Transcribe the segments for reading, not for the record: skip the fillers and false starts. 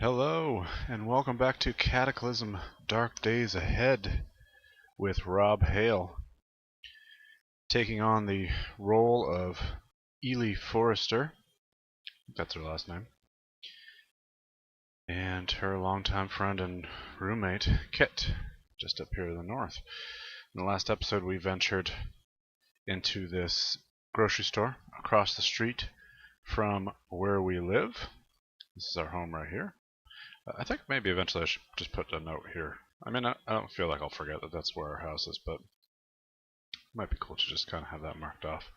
Hello, and welcome back to Cataclysm Dark Days Ahead with Rob Hale, taking on the role of Ely Forrester, that's her last name, and her longtime friend and roommate, Kit, just up here to the north. In the last episode, we ventured into this grocery store across the street from where we live. This is our home right here. I think maybe eventually I should just put a note here. I mean, I don't feel like I'll forget that that's where our house is, but it might be cool to just kind of have that marked off.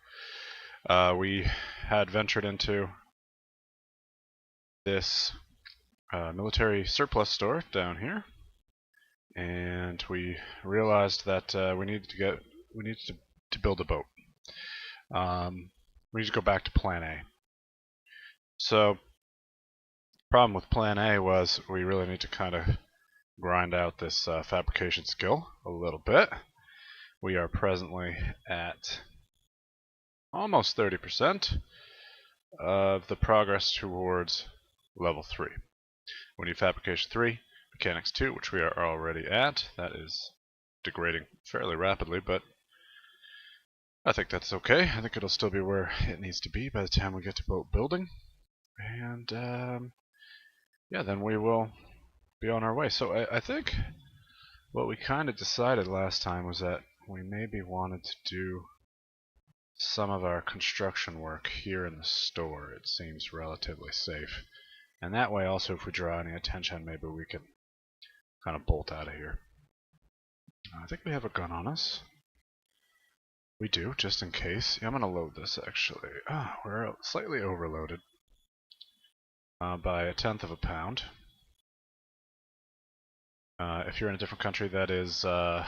We had ventured into this military surplus store down here, and we realized that we needed to build a boat. We need to go back to Plan A. So problem with Plan A was we really need to kind of grind out this fabrication skill a little bit. We are presently at almost 30% of the progress towards level 3. We need fabrication 3, mechanics 2, which we are already at. That is degrading fairly rapidly, but I think that's okay. I think it'll still be where it needs to be by the time we get to boat building. And yeah, then we will be on our way. So I think what we kind of decided last time was that we maybe wanted to do some of our construction work here in the store. It seems relatively safe. And that way also, if we draw any attention, maybe we can kind of bolt out of here. I think we have a gun on us. We do, just in case. Yeah, I'm going to load this actually. We're slightly overloaded by 1/10 of a pound. If you're in a different country, that is a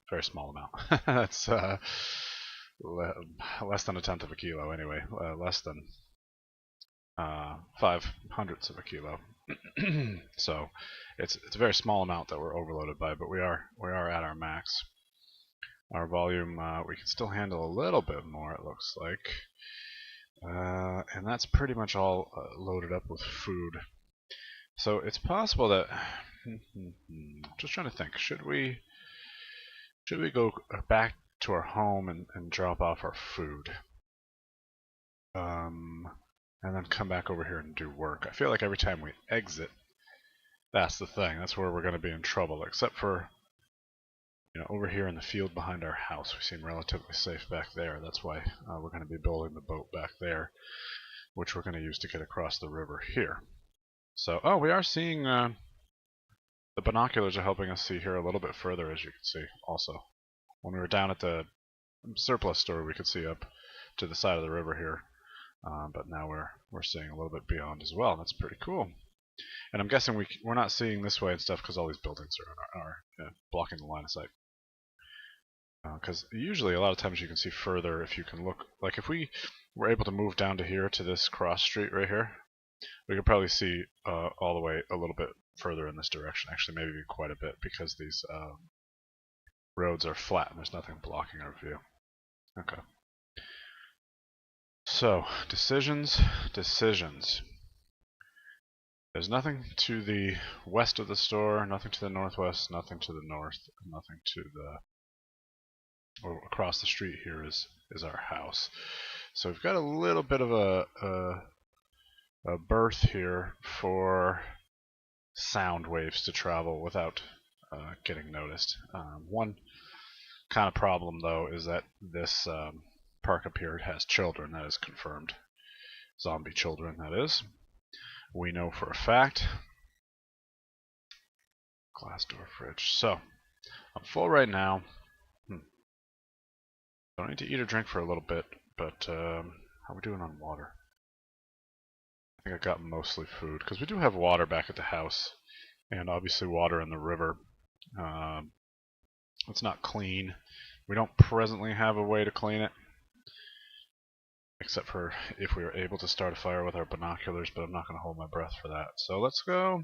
very small amount. That's less than 1/10 of a kilo anyway. Less than 5/100ths of a kilo. So it's a very small amount that we're overloaded by, but we are at our max. Our volume, we can still handle a little bit more, it looks like. And that's pretty much all loaded up with food. So it's possible that just trying to think, should we go back to our home and drop off our food, and then come back over here and do work? I feel like every time we exit, that's the thing, that's where we're going to be in trouble, except for, you know, over here in the field behind our house. We seem relatively safe back there. That's why we're going to be building the boat back there, which we're going to use to get across the river here. So, we are seeing, the binoculars are helping us see here a little bit further, as you can see also. When we were down at the surplus store, we could see up to the side of the river here, but now we're seeing a little bit beyond as well. That's pretty cool. And I'm guessing we're not seeing this way and stuff because all these buildings are blocking the line of sight. Because usually a lot of times you can see further if you can look. Like if we were able to move down to here to this cross street right here, we could probably see all the way a little bit further in this direction. Actually, maybe quite a bit, because these roads are flat and there's nothing blocking our view. Okay. So, decisions. There's nothing to the west of the store, nothing to the northwest, nothing to the north, nothing to the... or across the street here is our house. So we've got a little bit of a berth here for sound waves to travel without getting noticed. One kind of problem, though, is that this park up here has children. That is confirmed. Zombie children, that is. We know for a fact. Glass door fridge. So, I'm full right now. Don't need to eat or drink for a little bit, but how are we doing on water? I think I got mostly food, because we do have water back at the house, and obviously water in the river. It's not clean. We don't presently have a way to clean it, except for if we were able to start a fire with our binoculars, but I'm not going to hold my breath for that. So let's go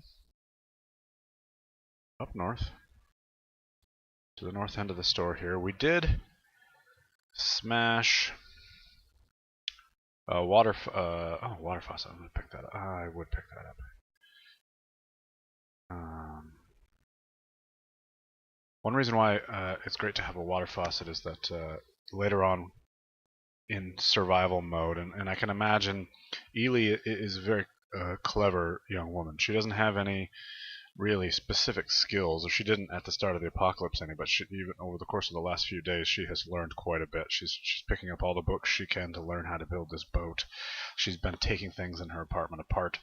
up north to the north end of the store here. We did smash water faucet. I'm going to pick that up. I would pick that up. One reason why it's great to have a water faucet is that later on in survival mode, and I can imagine Ely is a very clever young woman. She doesn't have any really specific skills, or she didn't at the start of the apocalypse any, but even over the course of the last few days, she has learned quite a bit. She's picking up all the books she can to learn how to build this boat. She's been taking things in her apartment apart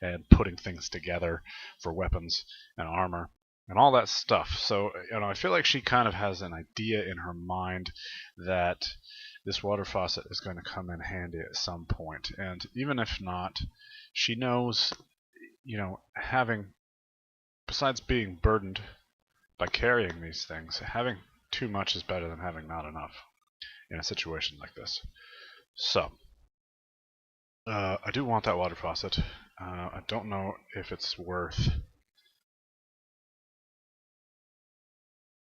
and putting things together for weapons and armor and all that stuff. So, I feel like she kind of has an idea in her mind that this water faucet is going to come in handy at some point. And even if not, she knows, having, besides being burdened by carrying these things, having too much is better than having not enough in a situation like this. So, I do want that water faucet. I don't know if it's worth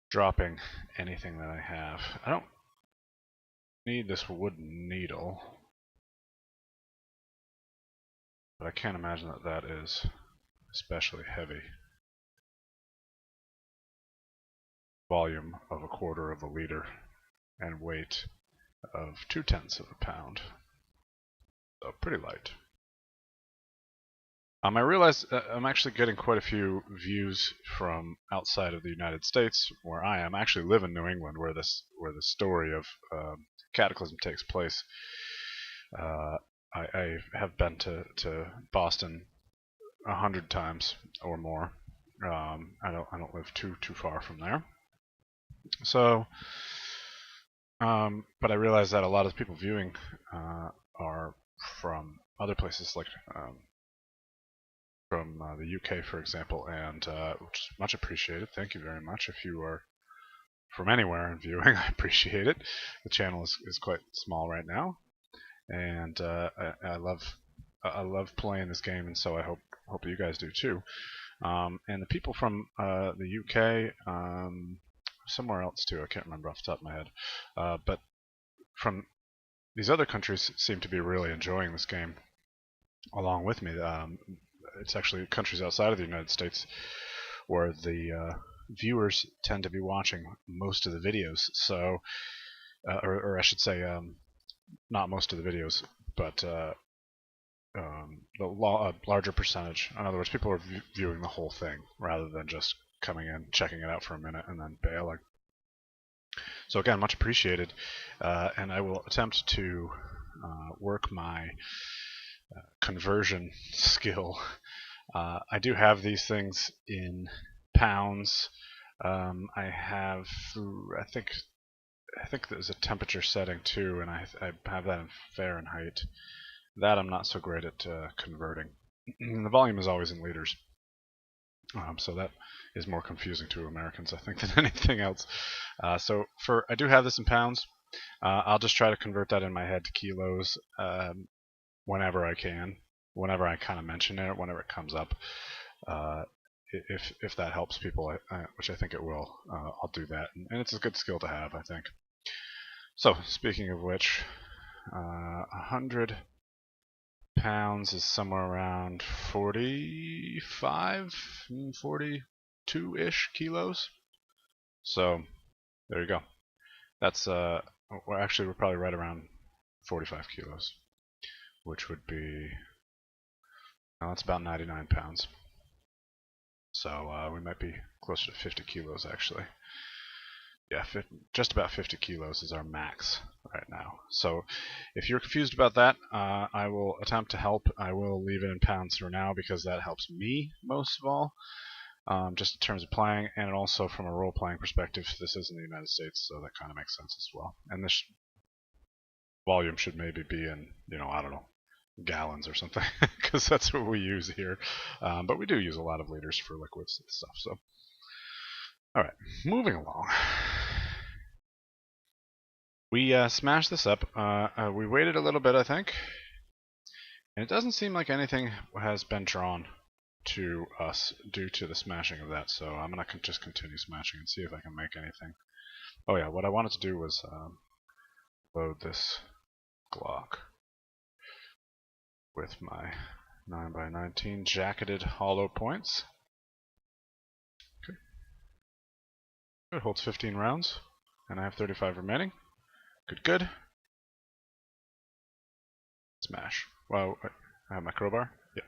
dropping anything that I have. I don't need this wooden needle, but I can't imagine that that is especially heavy. Volume of 1/4 of a liter and weight of 2/10 of a pound. So pretty light. I realize I'm actually getting quite a few views from outside of the United States, where I am. I actually live in New England, where the story of Cataclysm takes place. I have been to Boston 100 times or more. I don't live too far from there. So, but I realize that a lot of the people viewing are from other places, like from the UK, for example, and which is much appreciated. Thank you very much. If you are from anywhere and viewing, I appreciate it. The channel is quite small right now, and I love playing this game, and so I hope you guys do too. And the people from the UK, somewhere else too, I can't remember off the top of my head, but from these other countries seem to be really enjoying this game along with me. It's actually countries outside of the United States where the viewers tend to be watching most of the videos. So, or I should say, not most of the videos, but the larger percentage. In other words, people are viewing the whole thing rather than just coming in, checking it out for a minute, and then bailing. So again, much appreciated, and I will attempt to work my conversion skill. I do have these things in pounds. I have, I think there's a temperature setting too, and I have that in Fahrenheit. That I'm not so great at converting. The volume is always in liters, so that is more confusing to Americans, I think, than anything else. So I do have this in pounds. I'll just try to convert that in my head to kilos whenever I can, whenever I kind of mention it, whenever it comes up. If that helps people, which I think it will, I'll do that, and it's a good skill to have, I think. So speaking of which, 100 pounds is somewhere around 45, 42-ish kilos. So there you go. That's we're probably right around 45 kilos, which would be, that's about 99 pounds. So we might be closer to 50 kilos actually. Yeah, just about 50 kilos is our max right now. So if you're confused about that, I will attempt to help. I will leave it in pounds for now because that helps me most of all, just in terms of playing, and also from a role-playing perspective. This is in the United States, so that kind of makes sense as well. And this volume should maybe be in, I don't know, gallons or something, because that's what we use here. But we do use a lot of liters for liquids and stuff. So, all right, moving along. We smashed this up. We waited a little bit, I think, and it doesn't seem like anything has been drawn to us due to the smashing of that. So I'm gonna just continue smashing and see if I can make anything. Oh yeah, what I wanted to do was load this Glock with my 9x19 jacketed hollow points. It holds 15 rounds, and I have 35 remaining. Good, good. Smash. Well, I have my crowbar. Yeah.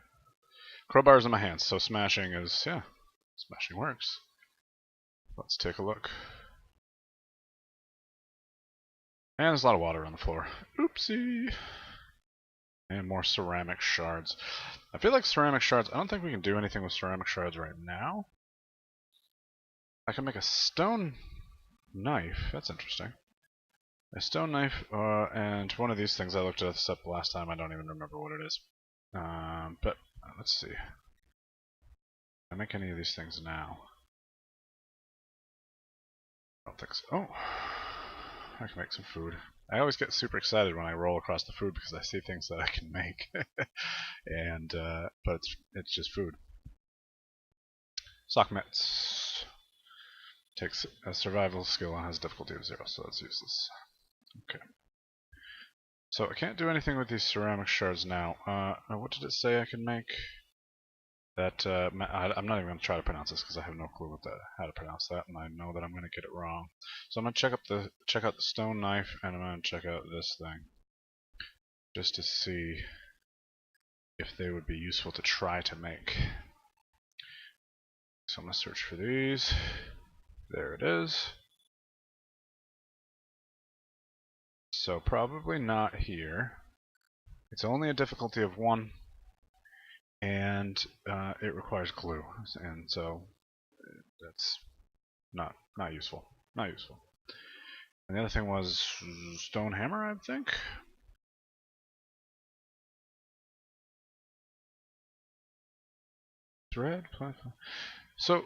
Crowbar's in my hands, so smashing is, yeah, smashing works. Let's take a look. And there's a lot of water on the floor. Oopsie. And more ceramic shards. I feel like ceramic shards, I don't think we can do anything with ceramic shards right now. I can make a stone knife. That's interesting. A stone knife, and one of these things I looked this up last time. I don't even remember what it is. But let's see. Can I make any of these things now? I don't think so. Oh, I can make some food. I always get super excited when I roll across the food because I see things that I can make, and but it's just food. Sock mitts takes a survival skill and has difficulty of 0, so that's useless. Okay. So I can't do anything with these ceramic shards now. What did it say I can make? That I'm not even going to try to pronounce this because I have no clue how to pronounce that, and I know that I'm going to get it wrong. So I'm going to check out the stone knife, and I'm going to check out this thing, just to see if they would be useful to try to make. So I'm going to search for these. There it is. So probably not here. It's only a difficulty of 1, and it requires glue, and so that's not useful. Not useful. And the other thing was stone hammer, I think. Thread. So,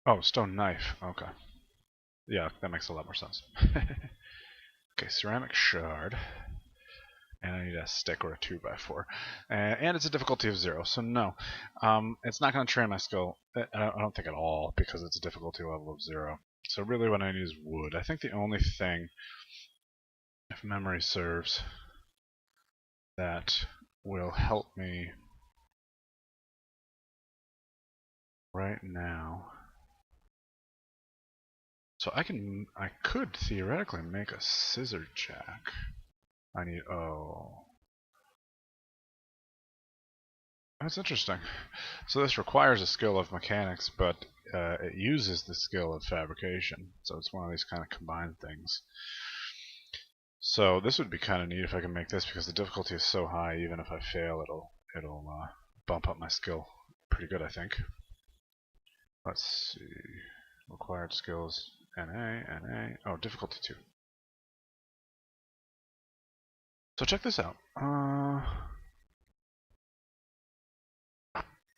oh, stone knife. Okay. Yeah, that makes a lot more sense. Okay, ceramic shard. And I need a stick or a 2x4. And it's a difficulty of 0, so no. It's not going to train my skill, I don't think at all, because it's a difficulty level of 0. So really what I need is wood. I think the only thing, if memory serves, that will help me right now. So I could theoretically make a scissor jack. I need, oh. That's interesting. So this requires a skill of mechanics, but it uses the skill of fabrication. So it's one of these kind of combined things. So this would be kind of neat if I can make this, because the difficulty is so high. Even if I fail, it'll bump up my skill pretty good, I think. Let's see. Required skills: NA, NA. Oh, difficulty 2. So check this out.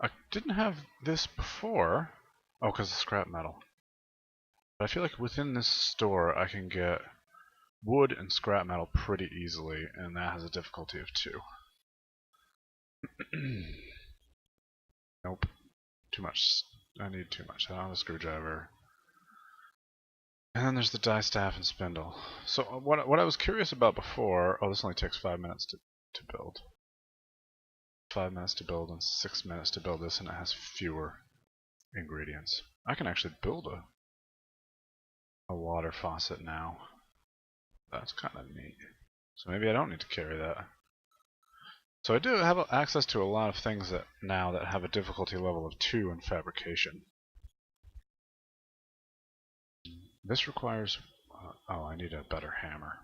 I didn't have this before. Oh, because of scrap metal. But I feel like within this store I can get wood and scrap metal pretty easily, and that has a difficulty of 2. Nope. Too much. I need too much. I don't have a screwdriver. And then there's the die staff and spindle. So what I was curious about before, oh, this only takes 5 minutes to build. 5 minutes to build and 6 minutes to build this, and it has fewer ingredients. I can actually build a water faucet now. That's kind of neat. So maybe I don't need to carry that. So I do have access to a lot of things that have a difficulty level of 2 in fabrication. This requires, oh, I need a better hammer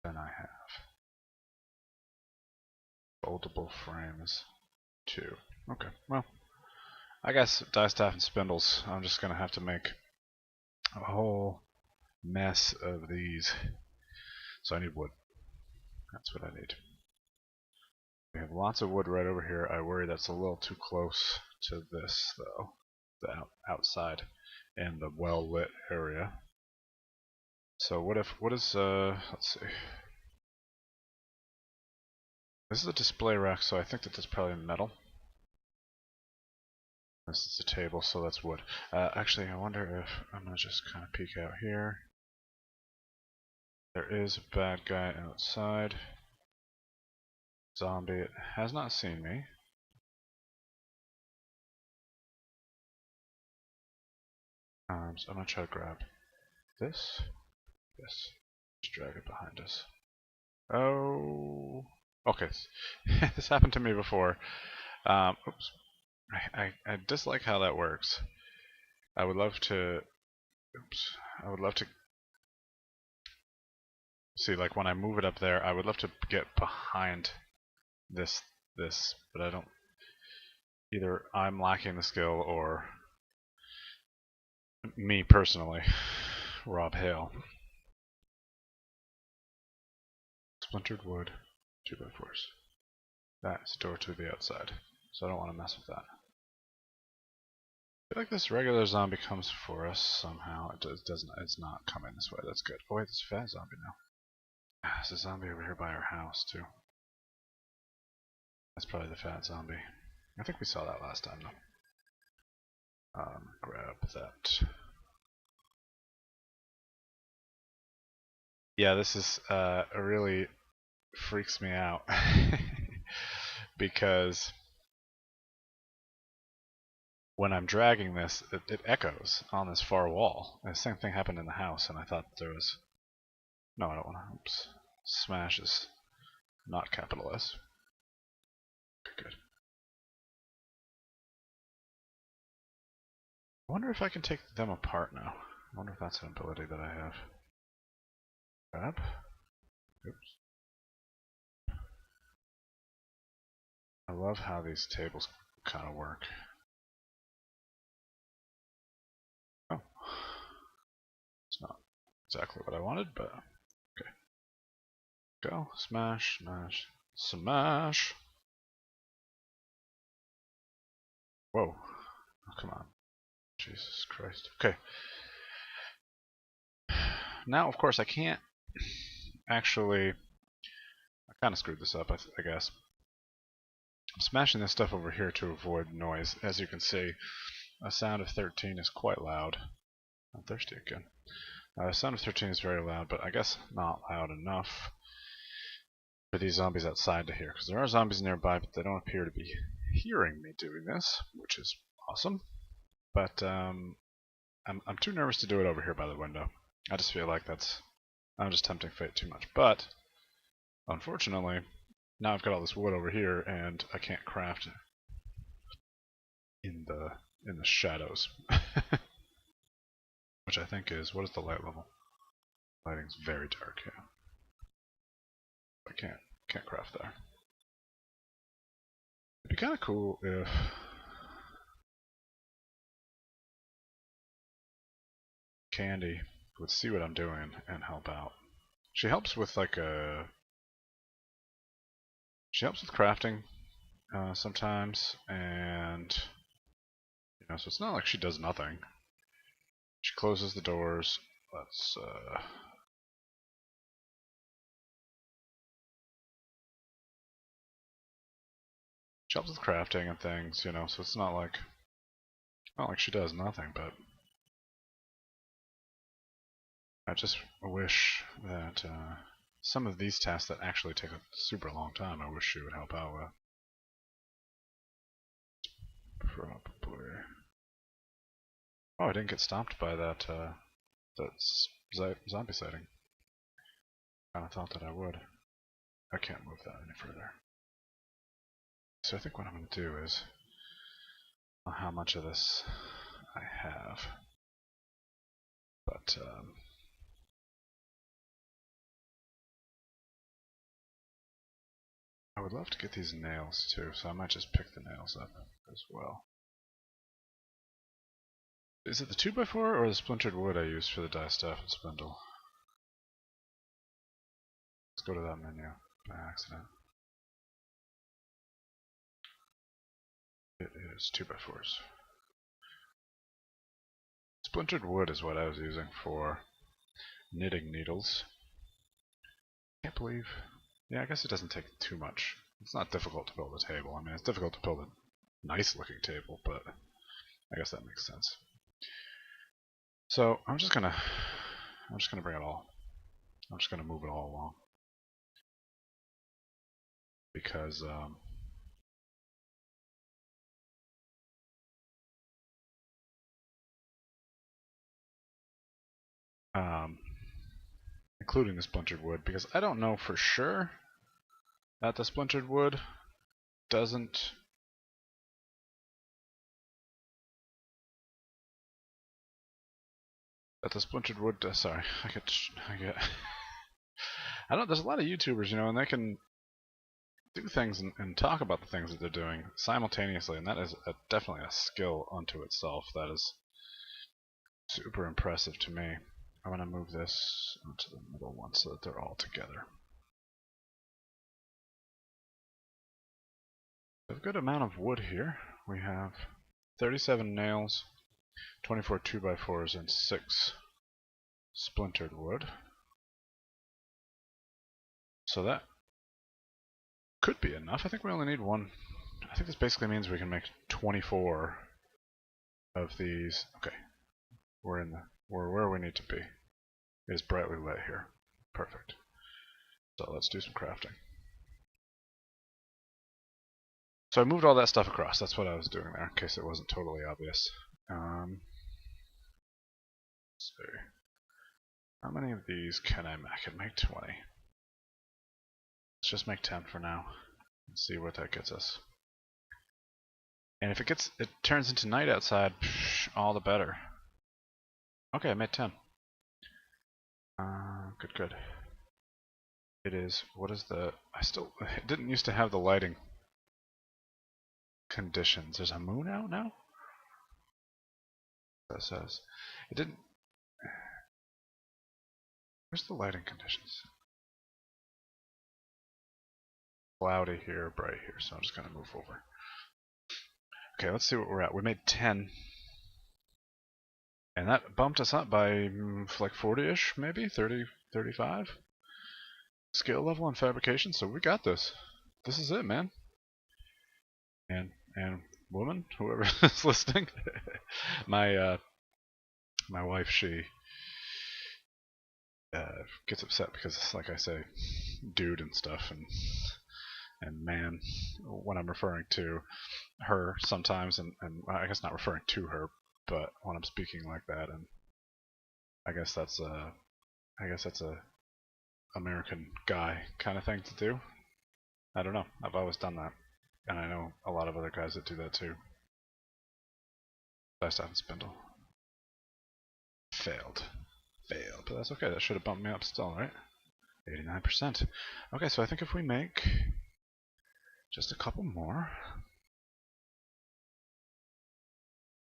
than I have. Foldable frames 2. Okay, well, I guess die staff and spindles. I'm just gonna have to make a whole mess of these. So I need wood. That's what I need. We have lots of wood right over here. I worry that's a little too close to this, though. The outside and the well-lit area. So what is, let's see. This is a display rack, so I think that that's probably metal. This is a table, so that's wood. Actually, I wonder if, I'm going to just kind of peek out here. There is a bad guy outside. Zombie. It has not seen me. So I'm gonna try to grab this. Yes. Just drag it behind us. Oh. Okay. This happened to me before. Oops. I dislike how that works. I would love to. Oops. I would love to see, like, when I move it up there, I would love to get behind this, but I don't. Either I'm lacking the skill, or me personally, Rob Hale. Splintered wood, 2x4s. That's a door to the outside, so I don't want to mess with that. I feel like this regular zombie comes for us somehow. It doesn't. It's not coming this way. That's good. Oh wait, there's a fat zombie now. There's a zombie over here by our house too. That's probably the fat zombie. I think we saw that last time though. Grab that. Yeah, this is really freaks me out because when I'm dragging this, it echoes on this far wall. And the same thing happened in the house, and I thought there was. No, I don't want to. Oops. Smash is not capital S. Okay, good. I wonder if I can take them apart now. I wonder if that's an ability that I have. Grab. Oops. I love how these tables kind of work. Oh. It's not exactly what I wanted, but okay. Go. Smash, smash, smash! Whoa. Oh, come on. Jesus Christ. Okay. Now, of course, I can't actually. I kind of screwed this up, I guess. I'm smashing this stuff over here to avoid noise. As you can see, a sound of 13 is quite loud. I'm thirsty again. Sound of 13 is very loud, but I guess not loud enough for these zombies outside to hear, because there are zombies nearby, but they don't appear to be hearing me doing this, which is awesome. But I'm too nervous to do it over here by the window. I just feel like I'm just tempting fate too much. But unfortunately, now I've got all this wood over here, and I can't craft in the shadows, which I think is, what is the light level? Lighting's very dark. Yeah, I can't craft there. It'd be kind of cool if Candy would see what I'm doing and help out. She helps with she helps with crafting sometimes, and so it's not like she does nothing. She closes the doors. Let's she helps with crafting and things, so it's not like she does nothing, but I just wish that some of these tasks that actually take a super long time, I wish she would help out with. Probably. Oh, I didn't get stopped by that zombie sighting. Kinda thought that I would. I can't move that any further. So I think what I'm going to do is, how much of this I have, but I would love to get these nails too, so I might just pick the nails up as well. Is it the 2x4 or the splintered wood I used for the die staff and spindle? Let's go to that menu by accident. It is 2x4s. Splintered wood is what I was using for knitting needles. Can't believe. Yeah, I guess it doesn't take too much. It's not difficult to build a table. I mean, it's difficult to build a nice looking table, but I guess that makes sense. So I'm just gonna bring it all. I'm just gonna move it all along because including the splintered wood, because I don't know for sure that the splintered wood doesn't. That the splintered wood. Sorry, I get. I don't. There's a lot of YouTubers, and they can do things and talk about the things that they're doing simultaneously, and that is definitely a skill unto itself. That is super impressive to me. I'm gonna move this onto the middle one so that they're all together. We have a good amount of wood here. We have 37 nails, 24 2x4s, and 6 splintered wood. So that could be enough. I think we only need one. I think this basically means we can make 24 of these. Okay, we're where we need to be. It is brightly lit here. Perfect. So let's do some crafting. So I moved all that stuff across. That's what I was doing there, in case it wasn't totally obvious. Let's see. How many of these can I make? I can make 20. Let's just make 10 for now. Let's see what that gets us. And if it turns into night outside, all the better. Okay, I made 10. Good. It is. What is the? It didn't used to have the lighting conditions. There's a moon out now? That says. It didn't. Where's the lighting conditions? Cloudy here, bright here, so I'm just gonna move over. Okay, let's see what we're at. We made 10. And that bumped us up by like 40-ish, maybe? 30, 35? Skill level on fabrication, so we got this. This is it, man. And woman, whoever is listening. My wife, she gets upset because, like I say, dude and stuff, and man, when I'm referring to her sometimes, and I guess not referring to her, but when I'm speaking like that, and I guess that's a American guy kind of thing to do. I don't know. I've always done that, and I know a lot of other guys that do that too. Distaff and spindle. Failed, but that's okay. That should have bumped me up still, right? 89%. Okay, so I think if we make just a couple more.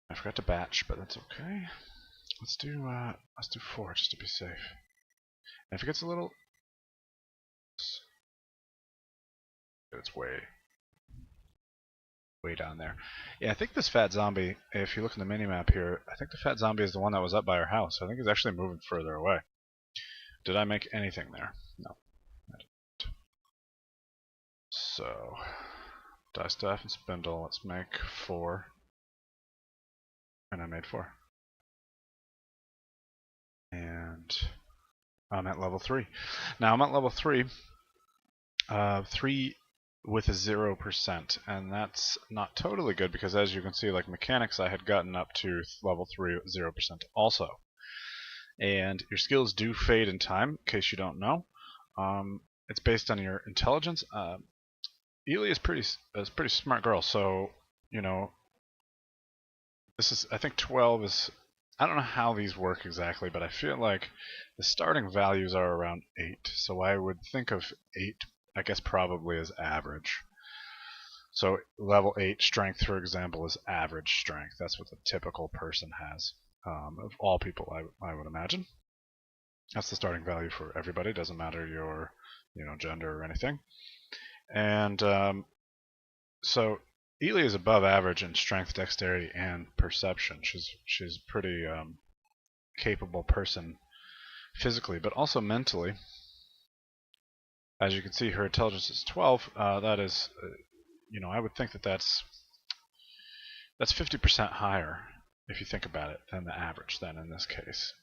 I forgot to batch, but that's okay. Let's do 4 just to be safe. And if it gets a little, it's way down there. Yeah, I think this fat zombie, if you look in the minimap here, I think the fat zombie is the one that was up by our house. I think he's actually moving further away. Did I make anything there? No, I didn't. So, distaff and spindle, let's make 4. And I made 4. And I'm at level 3. Now I'm at level 3. 3 with a 0%, and that's not totally good because, as you can see, like mechanics, I had gotten up to level 3 with 0% also. And your skills do fade in time, in case you don't know. It's based on your intelligence. Ely is a pretty smart girl, so this is, I think 12 is. I don't know how these work exactly, but I feel like the starting values are around 8, so I would think of 8, I guess, probably as average. So level 8 strength, for example, is average strength. That's what the typical person has, of all people, I would imagine. That's the starting value for everybody. Doesn't matter your gender or anything. And so Ely is above average in strength, dexterity, and perception. She's a pretty capable person physically, but also mentally. As you can see, her intelligence is 12. That is, I would think that's 50% higher, if you think about it, than the average then in this case.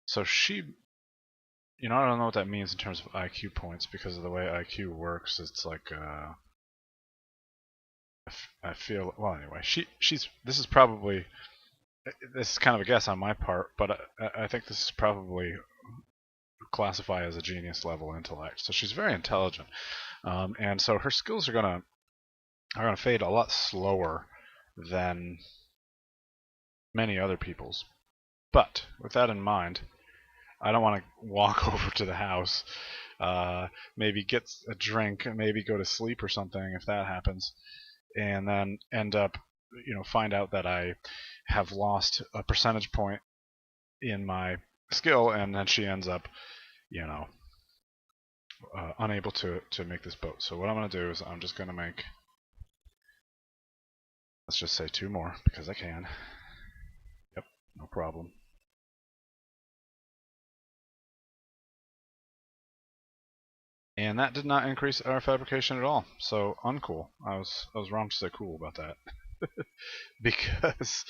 So she, I don't know what that means in terms of IQ points, because of the way IQ works. It's like, I feel, well, anyway, this is probably this is kind of a guess on my part, but I think this is probably classify as a genius level intellect. So she's very intelligent, and so her skills are gonna fade a lot slower than many other people's. But with that in mind, I don't want to walk over to the house, maybe get a drink, maybe go to sleep or something if that happens, and then end up, find out that I have lost a percentage point in my skill, and then she ends up, you know, unable to make this boat. So what I'm going to do is I'm just going to make, let's just say 2 more, because I can. Yep, no problem. And that did not increase our fabrication at all. So uncool. I was wrong to say cool about that. Because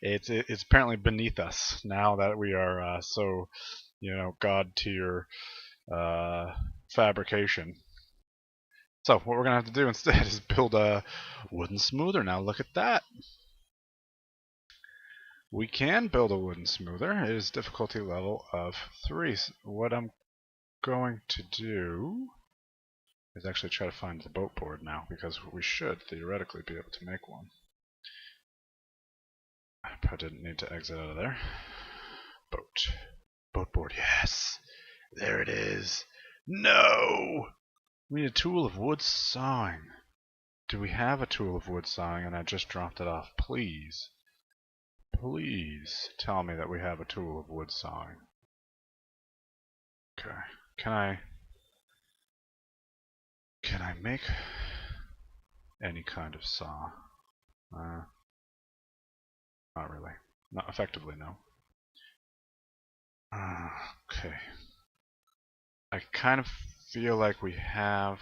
it's apparently beneath us now that we are so, god tier fabrication. So what we're gonna have to do instead is build a wooden smoother. Now look at that. We can build a wooden smoother. It is difficulty level of 3. So what I'm going to do is actually try to find the boat board now, because we should theoretically be able to make one. I didn't need to exit out of there. Boat board, yes! There it is! No! We need a tool of wood sawing. Do we have a tool of wood sawing and I just dropped it off? Please. Please tell me that we have a tool of wood sawing. Okay. Can I make any kind of saw? Not really. Not effectively, no. Okay. I kind of feel like we have...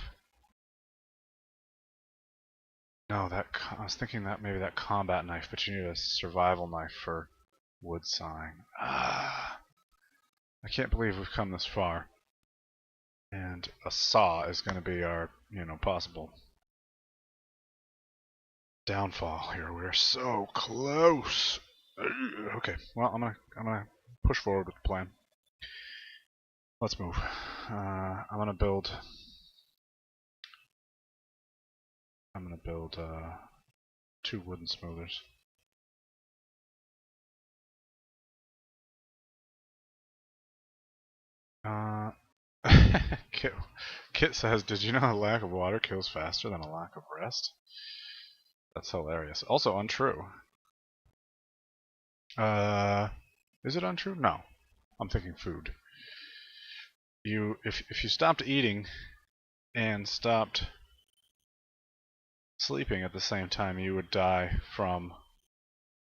No, I was thinking that maybe that combat knife, but you need a survival knife for wood sawing. I can't believe we've come this far. And a saw is going to be our, possible downfall here. We're so close. Okay, well, I'm gonna push forward with the plan. Let's move. I'm gonna build 2 wooden smoothers. Kit says, "Did you know a lack of water kills faster than a lack of rest?" That's hilarious. Also untrue. Is it untrue? No. I'm thinking food. If you stopped eating and stopped sleeping at the same time, you would die from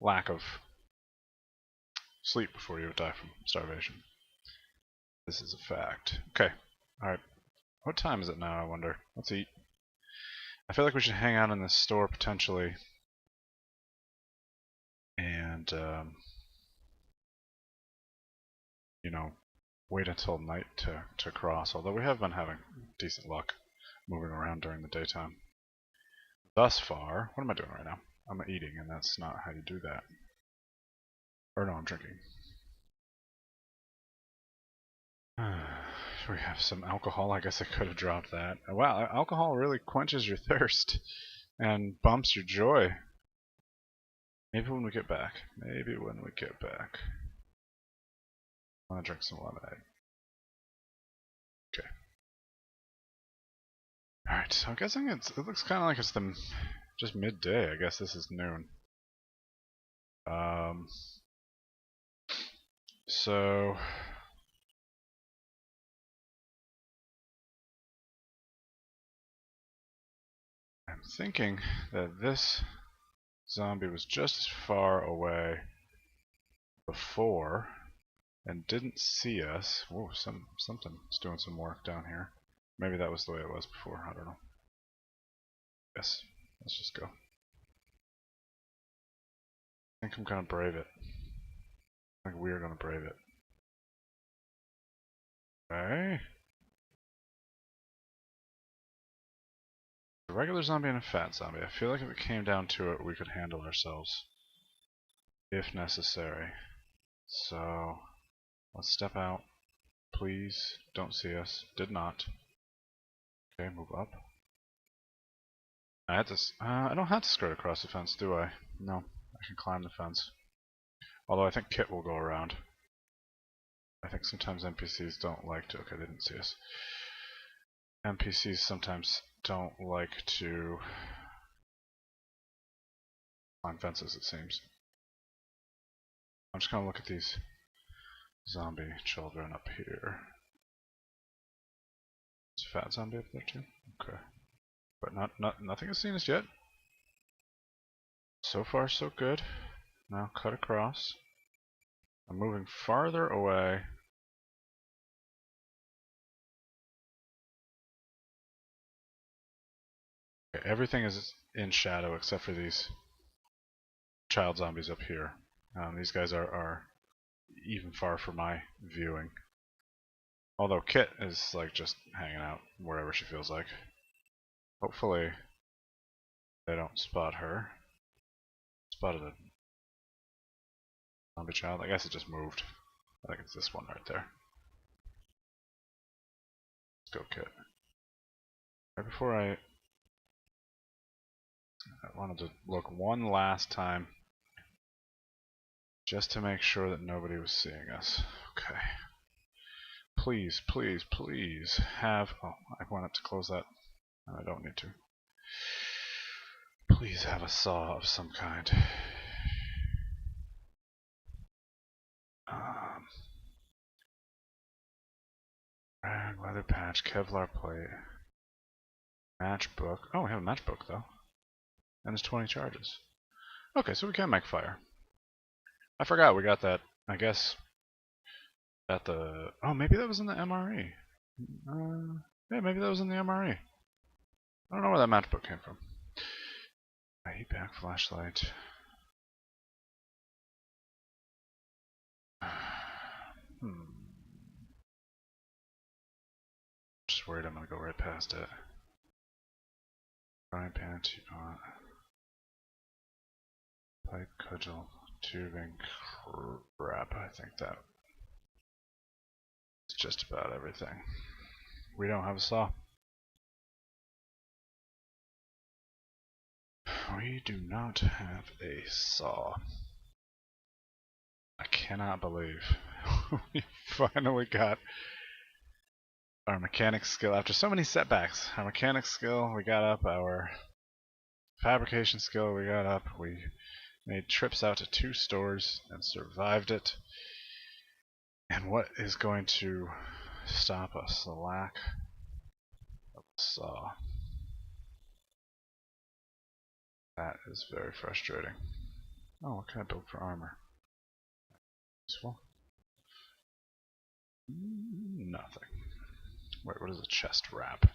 lack of sleep before you would die from starvation. This is a fact. Okay. Alright. What time is it now, I wonder? Let's eat. I feel like we should hang out in this store potentially. And, wait until night to cross. Although we have been having decent luck moving around during the daytime. Thus far, what am I doing right now? I'm eating, and that's not how you do that. Or no, I'm drinking. We have some alcohol. I guess I could have dropped that. Wow, alcohol really quenches your thirst and bumps your joy. Maybe when we get back. Maybe when we get back. I want to drink some lemonade. Okay. Alright, so I'm guessing it looks kind of like it's just midday. I guess this is noon. So I'm thinking that this zombie was just as far away before and didn't see us. Whoa, something's doing some work down here. Maybe that was the way it was before. I don't know. Yes, let's just go. I think I'm gonna brave it. I think we're gonna brave it. Okay. A regular zombie and a fat zombie. I feel like if it came down to it, we could handle ourselves. if necessary. So let's step out. Please don't see us. Did not. Okay, move up. I don't have to skirt across the fence, do I? No, I can climb the fence. Although I think Kit will go around. I think sometimes NPCs don't like to. Okay, they didn't see us. NPCs sometimes don't like to climb fences, it seems. I'm just gonna look at these zombie children up here. Is a fat zombie up there too? Okay. But nothing has seen us yet. So far so good. Now cut across. I'm moving farther away. Okay, everything is in shadow except for these child zombies up here. These guys are even far from my viewing. Although Kit is like just hanging out wherever she feels like. Hopefully they don't spot her. Spotted a zombie child. I guess it just moved. I think it's this one right there. Let's go, Kit. Right before I wanted to look one last time just to make sure that nobody was seeing us. Okay. Please, please, please have... Oh, I wanted to close that. I don't need to. Please have a saw of some kind. Rag, leather patch, Kevlar plate, matchbook. Oh, we have a matchbook though. And it's 20 charges. Okay, so we can make fire. I forgot we got that, I guess, at the... Oh, maybe that was in the MRE. Yeah, maybe that was in the MRE. I don't know where that matchbook came from. Heat back flashlight. Just worried I'm gonna go right past it. Frying pan, teapot. Pipe, cudgel, tubing, crap. I think that is just about everything. We don't have a saw. We do not have a saw. I cannot believe we finally got our mechanics skill after so many setbacks. Our mechanics skill we got up, our fabrication skill we got up, we made trips out to 2 stores and survived it. And what is going to stop us? The lack of a saw. That is very frustrating. Oh, what can I build for armor? Useful? Nothing. Wait, what is a chest wrap?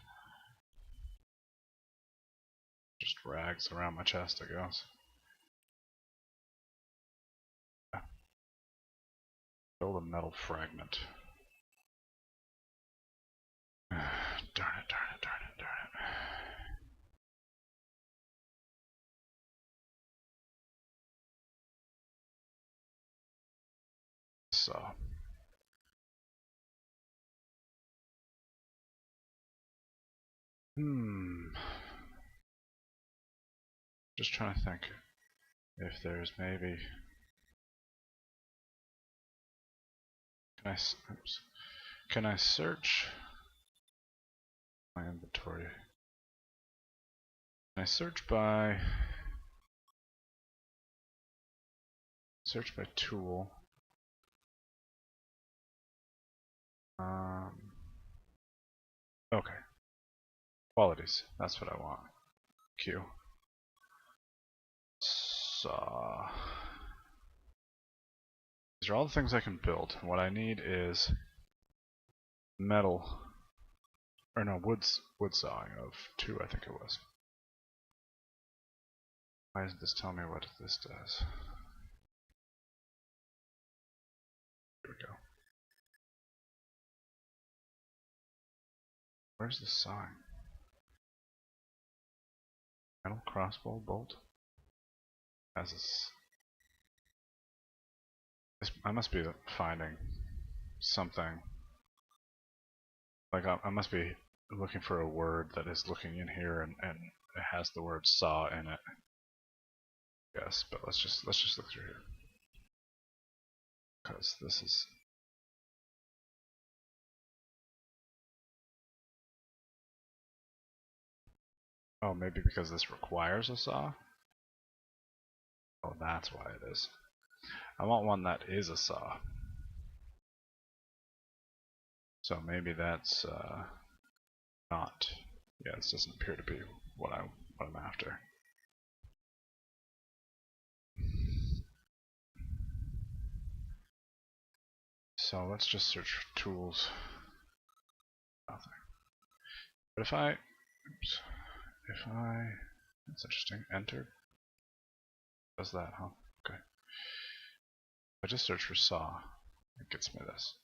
Just rags around my chest, I guess. Build a metal fragment. Darn it, darn it, darn it, darn it. So. Just trying to think if there's maybe... Can I search my inventory? Can I search by tool? Okay. Qualities. That's what I want. Q. Saw. These are all the things I can build. What I need is metal, or no, wood sawing of 2, I think it was. Why doesn't this tell me what this does? Here we go. Where's the sawing? Metal crossbow bolt? Has this I must be finding something. Like I must be looking for a word that is looking in here and it has the word saw in it. Yes, but let's just look through here. Because this is oh, maybe because this requires a saw? Oh, that's why it is. I want one that is a saw. So maybe that's not. Yeah, this doesn't appear to be what I'm after. So let's just search for tools. Nothing. But if I, oops, that's interesting. Enter. Does that, huh? Okay. If I just search for saw, it gets me this.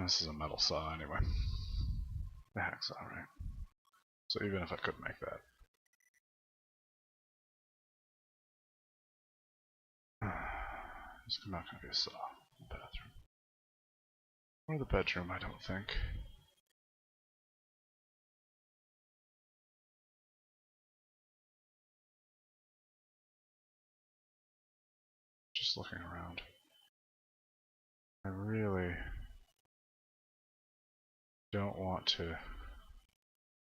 This is a metal saw anyway. The hacksaw, right? So even if I couldn't make that. It's not going to be a saw in the bathroom. Or the bedroom, I don't think. Just looking around. I really don't want to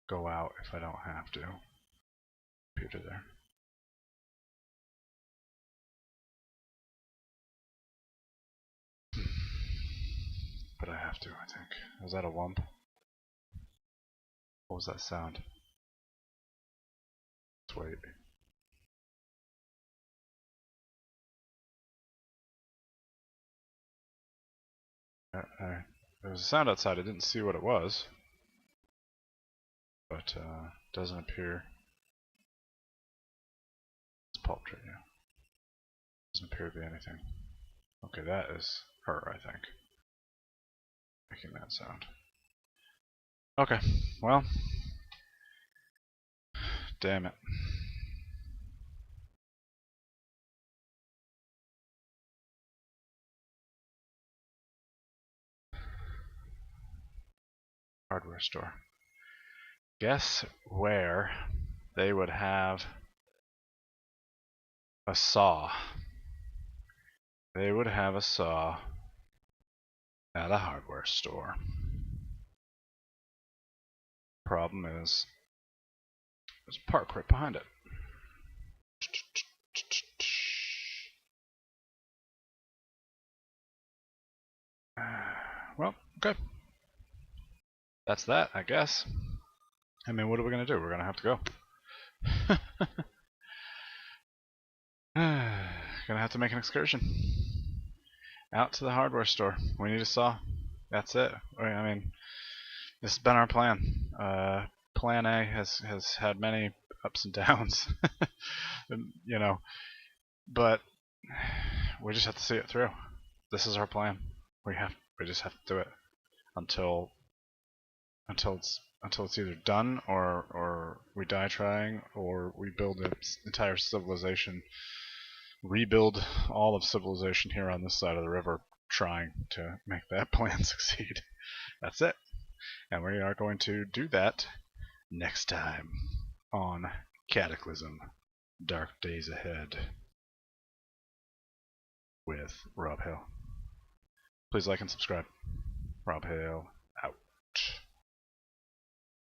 go out if I don't have to. Computer there. But I have to, I think. Is that a wump? What was that sound? Let's wait. There was a sound outside, I didn't see what it was. But doesn't appear. It's poultry, yeah. Doesn't appear to be anything. Okay, that is her, I think. Making that sound. Okay, well. Damn it. Hardware store. Guess where they would have a saw. They would have a saw at a hardware store. Problem is, there's a park right behind it. Well, okay. That's that, I guess. I mean, what are we going to do? We're going to have to go. Gonna have to make an excursion. Out to the hardware store. We need a saw. That's it. I mean, this has been our plan. Plan A has had many ups and downs. You know, but we just have to see it through. This is our plan. We just have to do it until it's either done or we die trying, or we build an entire civilization, rebuild all of civilization here on this side of the river, trying to make that plan succeed. That's it. And we are going to do that next time on Cataclysm: Dark Days Ahead with Rob Hill. Please like and subscribe. Rob Hill out.